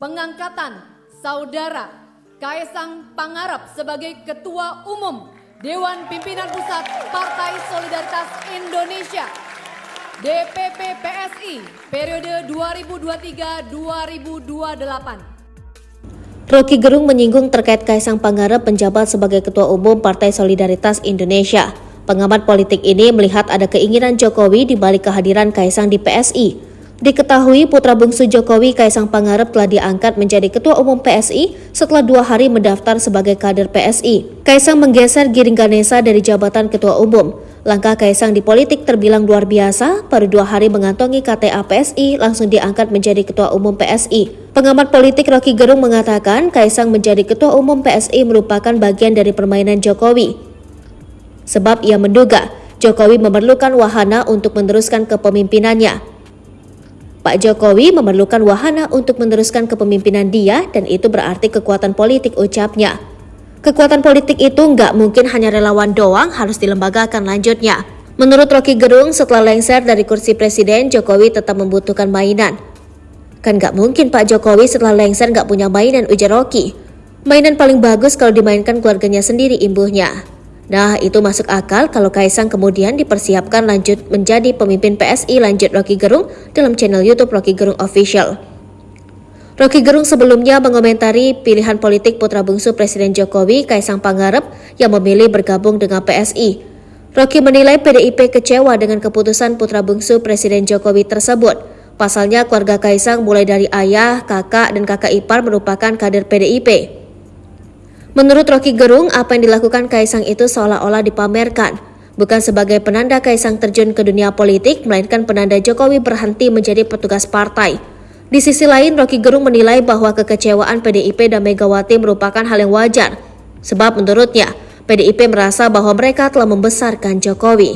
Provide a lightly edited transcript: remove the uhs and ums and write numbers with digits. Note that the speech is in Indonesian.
pengangkatan Saudara Kaesang Pangarep sebagai Ketua Umum Dewan Pimpinan Pusat Partai Solidaritas Indonesia DPP PSI periode 2023-2028. Roky Gerung menyinggung terkait Kaesang Pangarep menjabat sebagai Ketua Umum Partai Solidaritas Indonesia. Pengamat politik ini melihat ada keinginan Jokowi di balik kehadiran Kaesang di PSI. Diketahui putra bungsu Jokowi, Kaesang Pangarep, telah diangkat menjadi Ketua Umum PSI setelah 2 hari mendaftar sebagai kader PSI. Kaesang menggeser Giring Ganesa dari jabatan Ketua Umum. Langkah Kaesang di politik terbilang luar biasa, baru 2 hari mengantongi KTA PSI langsung diangkat menjadi Ketua Umum PSI. Pengamat politik Roky Gerung mengatakan Kaesang menjadi Ketua Umum PSI merupakan bagian dari permainan Jokowi. Sebab ia menduga Jokowi memerlukan wahana untuk meneruskan kepemimpinannya. Pak Jokowi memerlukan wahana untuk meneruskan kepemimpinan dia dan itu berarti kekuatan politik, ucapnya. Kekuatan politik itu nggak mungkin hanya relawan doang, harus dilembagakan, lanjutnya. Menurut Roky Gerung, setelah lengser dari kursi presiden, Jokowi tetap membutuhkan mainan. Kan nggak mungkin Pak Jokowi setelah lengser nggak punya mainan, ujar Roky. Mainan paling bagus kalau dimainkan keluarganya sendiri, imbuhnya. Nah, itu masuk akal kalau Kaesang kemudian dipersiapkan lanjut menjadi pemimpin PSI, lanjut Roky Gerung dalam channel YouTube Roky Gerung Official. Roky Gerung sebelumnya mengomentari pilihan politik putra bungsu Presiden Jokowi, Kaesang Pangarep, yang memilih bergabung dengan PSI. Roky menilai PDIP kecewa dengan keputusan putra bungsu Presiden Jokowi tersebut. Pasalnya keluarga Kaesang mulai dari ayah, kakak, dan kakak ipar merupakan kader PDIP. Menurut Roky Gerung, apa yang dilakukan Kaesang itu seolah-olah dipamerkan. Bukan sebagai penanda Kaesang terjun ke dunia politik, melainkan penanda Jokowi berhenti menjadi petugas partai. Di sisi lain, Roky Gerung menilai bahwa kekecewaan PDIP dan Megawati merupakan hal yang wajar. Sebab menurutnya, PDIP merasa bahwa mereka telah membesarkan Jokowi.